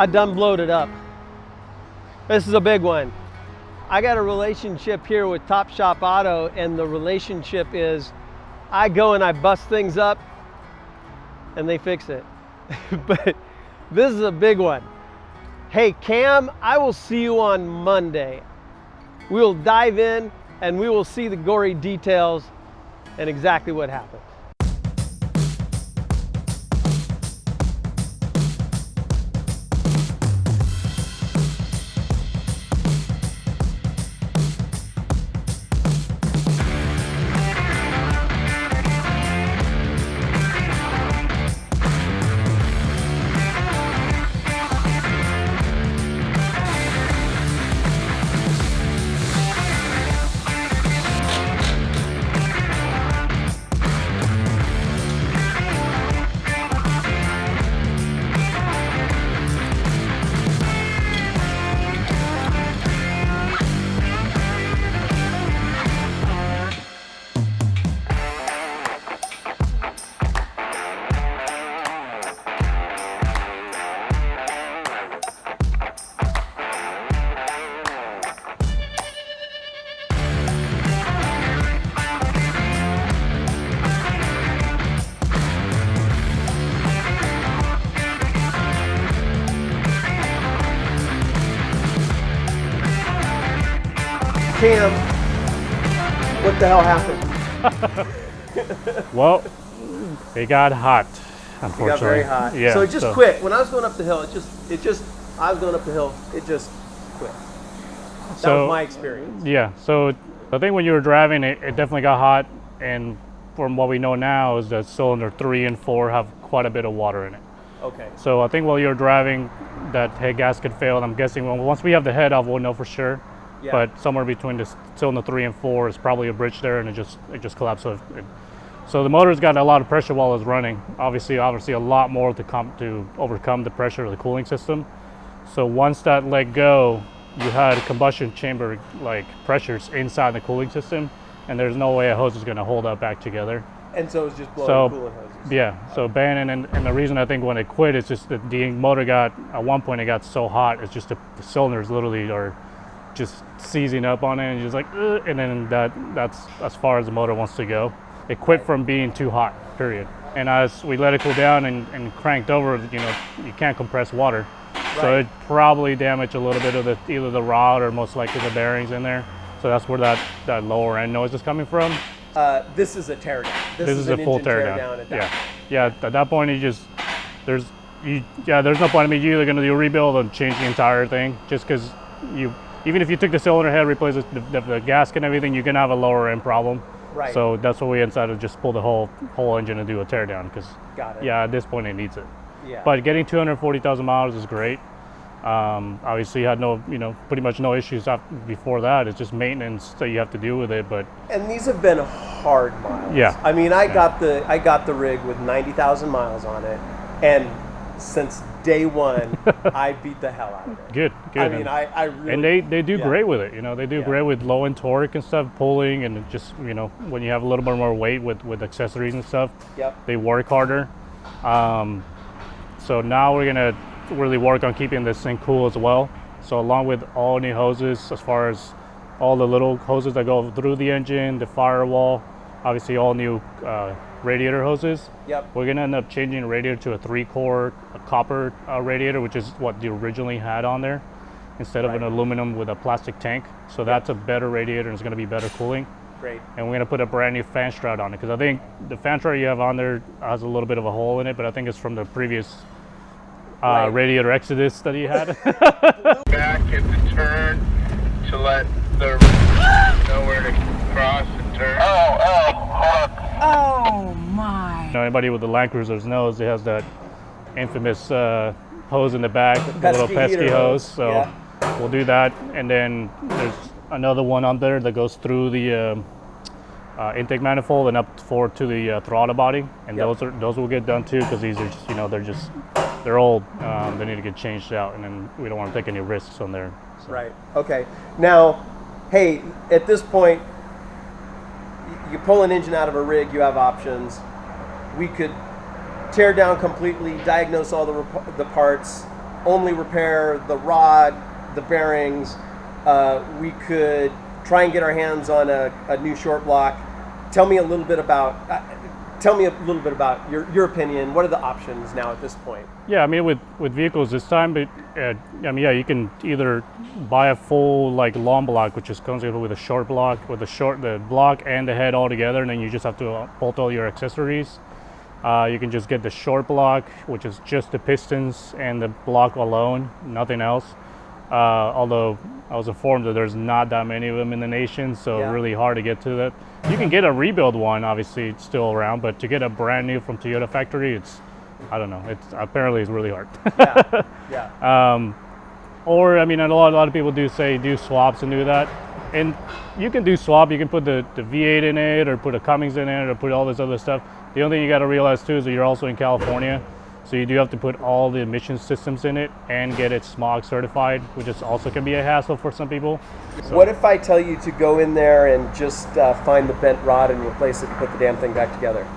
I done blowed it up. This is a big one. I got a relationship here with Top Shop Auto, and the relationship is I go and I bust things up and they fix it. But this is a big one. Hey Cam, I will see you on Monday. We will dive in and we will see the gory details and exactly what happened. Cam, what the hell happened? Well, it got hot, unfortunately. It got very hot. Yeah, so it just quit. When I was going up the hill, I was going up the hill, it just quit. That was my experience. Yeah, so I think when you were driving, it definitely got hot, and from what we know now is that cylinder 3 and 4 have quite a bit of water in it. Okay. So I think while you were driving, that head gasket failed. I'm guessing once we have the head off, we'll know for sure. Yeah. But somewhere between the cylinder 3 and 4 is probably a bridge there, and it just collapsed. So the motor's got a lot of pressure while it's running. Obviously a lot more to overcome the pressure of the cooling system. So once that let go, you had combustion chamber like pressures inside the cooling system, and there's no way a hose is going to hold that back together. And so it's just blowing cooling hoses. Yeah. So banning, and the reason I think when it quit is just that the motor at one point it got so hot, it's just the cylinders literally are just seizing up on it, and just like, and then that's as far as the motor wants to go. It quit from being too hot, period. And as we let it cool down and cranked over, you can't compress water. Right. So it probably damaged a little bit of either the rod or most likely the bearings in there. So that's where that lower end noise is coming from. This is a teardown. This is a full teardown. Yeah. At that point, there's no point. I mean, you're either going to do a rebuild or change the entire thing, just because even if you took the cylinder head, replace the gasket and everything, you're going to have a lower end problem. Right. So that's what we decided to just pull the whole engine and do a teardown, because at this point it needs it. Yeah. But getting 240,000 miles is great. Obviously, had pretty much no issues before that. It's just maintenance that you have to do with it. And these have been hard miles. Yeah. I mean, I got the rig with 90,000 miles on it, and since day one, I beat the hell out of it. Good. I mean, I really. And they do great with it. They do great with low end torque and stuff, pulling, and just when you have a little bit more weight with accessories and stuff. Yep. They work harder. So now we're gonna really work on keeping this thing cool as well. So along with all new hoses, as far as all the little hoses that go through the engine, the firewall, obviously all new radiator hoses. Yep. We're gonna end up changing the radiator to a 3-core copper radiator, which is what they originally had on there, instead of an aluminum with a plastic tank. So that's a better radiator, and it's gonna be better cooling. Great. And we're gonna put a brand new fan shroud on it, because I think the fan shroud you have on there has a little bit of a hole in it, but I think it's from the previous radiator exodus that you had. Back at the turn to let the know where to cross and turn. Oh my. Anybody with the Land Cruisers knows it has that infamous hose in the back, the little pesky hose. So we'll do that, and then there's another one on there that goes through the intake manifold and up forward to the throttle body, and those will get done too, because these are just they're old. They need to get changed out, and then we don't want to take any risks on there. So. Right. Okay. Now, hey, at this point, you pull an engine out of a rig, you have options. We could tear down completely, diagnose all the parts, only repair the rod, the bearings. We could try and get our hands on a new short block. Tell me a little bit about your opinion. What are the options now at this point? Yeah, I mean, with vehicles this time, I mean, yeah, you can either buy a full like long block, which just comes with a short block, with the block and the head all together, and then you just have to bolt all your accessories. You can just get the short block, which is just the pistons and the block alone, nothing else. Although I was informed that there's not that many of them in the nation, so really hard to get to that. You can get a rebuild one, obviously it's still around, but to get a brand new from Toyota factory, I don't know, apparently it's really hard. Or, I mean, a lot of people do swaps and do that. And you can do swap, you can put the V8 in it, or put a Cummins in it, or put all this other stuff. The only thing you gotta realize too is that you're also in California, so you do have to put all the emission systems in it and get it smog certified, which is also can be a hassle for some people. So. What if I tell you to go in there and just find the bent rod and replace it and put the damn thing back together?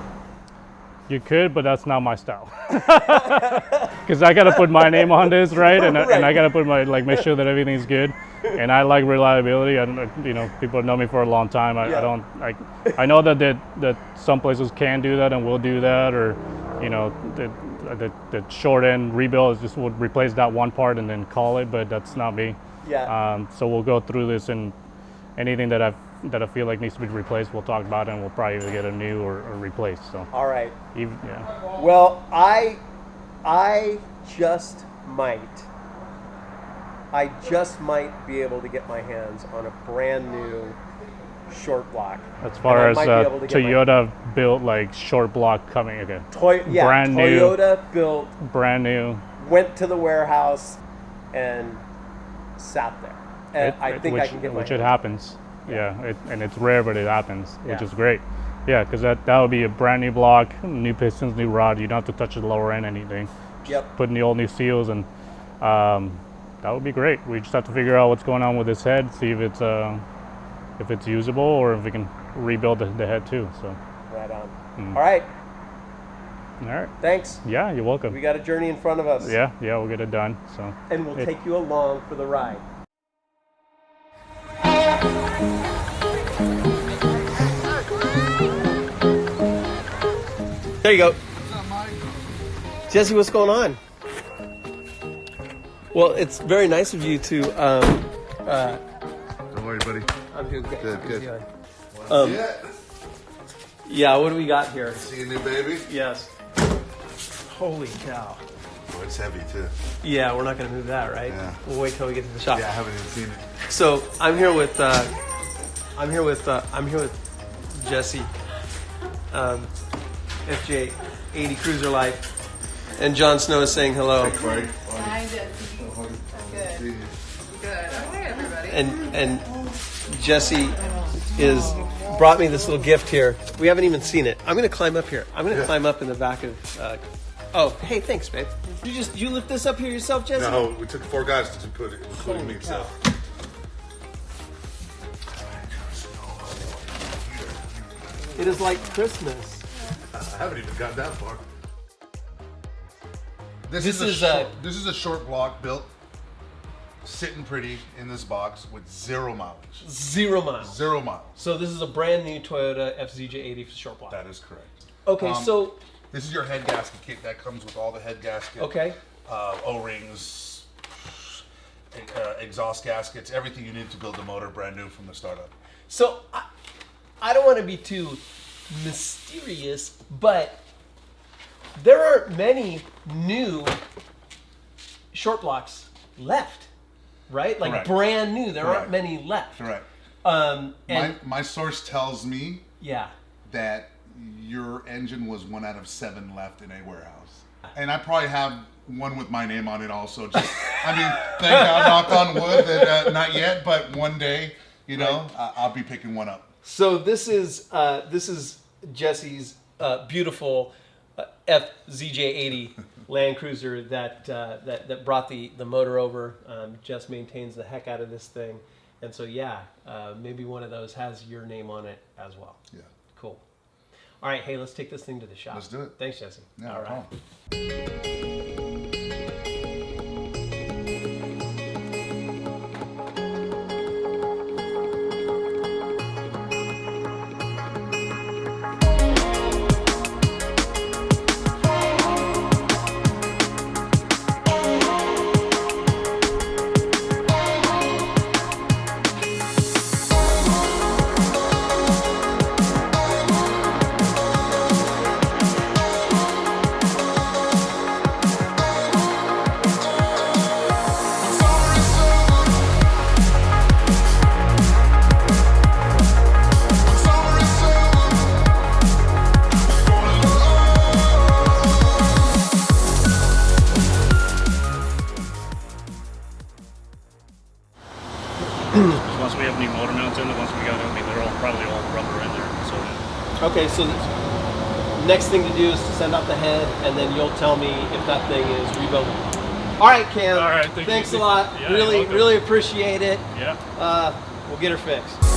You could, but that's not my style. Because I got to put my name on this, right? And I got to put make sure that everything's good. And I like reliability. I don't, people know me for a long time. I know that some places can do that and will do that, or the short end rebuild just would replace that one part and then call it, but that's not me. Yeah. So we'll go through this, and anything that I feel like needs to be replaced, we'll talk about it, and we'll probably either get a new or replace. So. All right. Yeah. Well, I just might be able to get my hands on a brand new short block. As far as Toyota built like short block coming again. Brand new. Toyota built. Brand new. Went to the warehouse and sat there. And I think I can get my which hands. It happens. Yeah, and it's rare, but it happens, which is great. Yeah, because that would be a brand new block, new pistons, new rod. You don't have to touch the lower end, anything. Just put in the old new seals, and that would be great. We just have to figure out what's going on with this head, see if it's usable, or if we can rebuild the head too. So. Right on. All right. All right. Thanks. Yeah, you're welcome. We got a journey in front of us. Yeah, we'll get it done. So. And we'll take you along for the ride. There you go. Jesse, what's going on? Well, it's very nice of you to. Don't worry, buddy. I'm doing good. Good. Yeah, what do we got here? See a new baby? Yes. Holy cow. Oh, it's heavy too. Yeah, we're not going to move that, right? Yeah. We'll wait till we get to the shop. Yeah, I haven't even seen it. So I'm here with Jesse, FJ 80 Cruiser Light, and John Snow is saying hello. Hi, Jesse. Good. Good. Hi, everybody. And Jesse brought me this little gift here. We haven't even seen it. I'm going to climb up here. I'm going to climb up in the back of. Oh, hey, thanks, babe. You lift this up here yourself, Jesse? No, we took 4 guys to put it, including me himself. It is like Christmas. I haven't even gotten that far. This is is a short block built, sitting pretty in this box with 0 mileage. 0 miles. 0 miles. So this is a brand new Toyota FZJ80 short block. That is correct. Okay, so this is your head gasket kit that comes with all the head gasket. Okay. O-rings, exhaust gaskets, everything you need to build the motor brand new from the startup. So I don't want to be too mysterious, but there aren't many new short blocks left, right? Like Correct. brand new. There aren't Correct. many left. Correct. And My source tells me yeah, that your engine was 1 out of 7 left in a warehouse. And I probably have one with my name on it also. Just, I mean, thank God, knock on wood, that not yet, but one day, I'll be picking one up. So this is Jesse's beautiful FZJ80 Land Cruiser that brought the motor over. Jess maintains the heck out of this thing, and so maybe one of those has your name on it as well. Yeah. Cool. All right, hey, let's take this thing to the shop. Let's do it. Thanks, Jesse. Yeah, all no right. problem. Because once we have new motor mounts in, the ones we got, I mean, they're all probably all rubber in there. So Okay, so the next thing to do is to send out the head, and then you'll tell me if that thing is rebuilt. All right, Cam. All right, thanks a lot. Yeah, you're really, welcome. really appreciate it. yeah. We'll get her fixed.